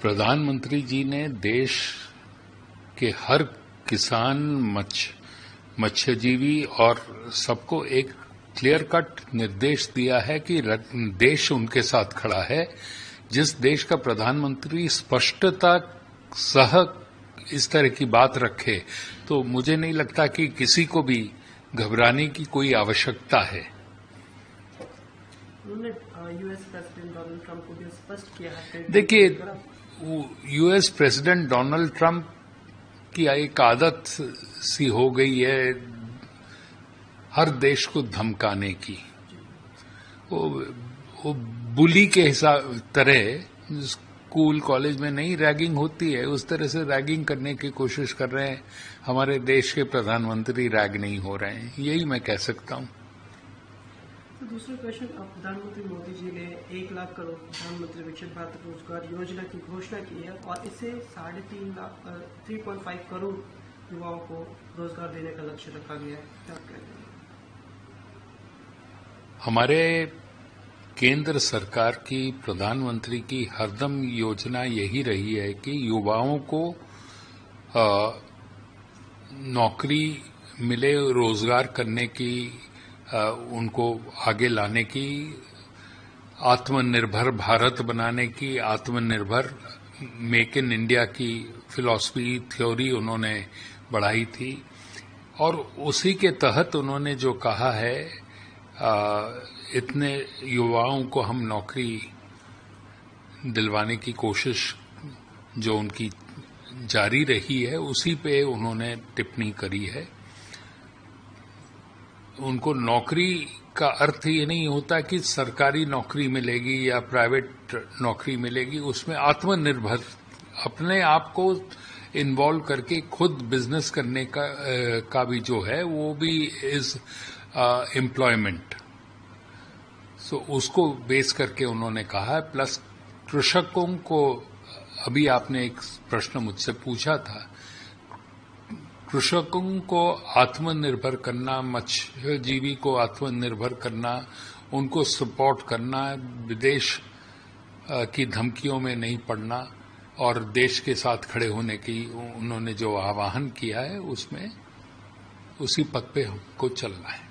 प्रधानमंत्री जी ने देश के हर किसान, मत्स्यजीवी और सबको एक क्लियर कट निर्देश दिया है कि देश उनके साथ खड़ा है। जिस देश का प्रधानमंत्री स्पष्टता सह इस तरह की बात रखे तो मुझे नहीं लगता कि किसी को भी घबराने की कोई आवश्यकता है। उन्होंने यूएस प्रेसिडेंट डोनाल्ड ट्रंप को भी स्पष्ट किया है। देखिए, यूएस प्रेसिडेंट डोनाल्ड ट्रंप की एक आदत सी हो गई है हर देश को धमकाने की। वो बुली के हिसाब तरह स्कूल कॉलेज में नहीं रैगिंग होती है, उस तरह से रैगिंग करने की कोशिश कर रहे हैं। हमारे देश के प्रधानमंत्री रैग नहीं हो रहे हैं, यही मैं कह सकता हूं। तो दूसरा क्वेश्चन, प्रधानमंत्री मोदी जी ने 1 लाख करोड़ प्रधानमंत्री विकसित भारत रोजगार योजना की घोषणा की है और इसे 3.5 करोड़ युवाओं को रोजगार देने का लक्ष्य रखा गया है। क्या कहते हैं? हमारे केंद्र सरकार की, प्रधानमंत्री की हरदम योजना यही रही है कि युवाओं को नौकरी मिले, रोजगार करने की, उनको आगे लाने की, आत्मनिर्भर भारत बनाने की, आत्मनिर्भर मेक इन इंडिया की फिलॉसफी, थ्योरी उन्होंने बढ़ाई थी। और उसी के तहत उन्होंने जो कहा है, इतने युवाओं को हम नौकरी दिलवाने की कोशिश जो उनकी जारी रही है, उसी पे उन्होंने टिप्पणी करी है। उनको नौकरी का अर्थ ये नहीं होता कि सरकारी नौकरी मिलेगी या प्राइवेट नौकरी मिलेगी, उसमें आत्मनिर्भर अपने आप को इन्वॉल्व करके खुद बिजनेस करने का भी जो है वो भी इज एम्प्लॉयमेंट। सो उसको बेस करके उन्होंने कहा है। प्लस कृषकों को, अभी आपने एक प्रश्न मुझसे पूछा था, कृषकों को आत्मनिर्भर करना, मत्स्यजीवी को आत्मनिर्भर करना, उनको सपोर्ट करना, विदेश की धमकियों में नहीं पड़ना और देश के साथ खड़े होने की उन्होंने जो आह्वान किया है, उसमें उसी पथ पे हमको चलना है।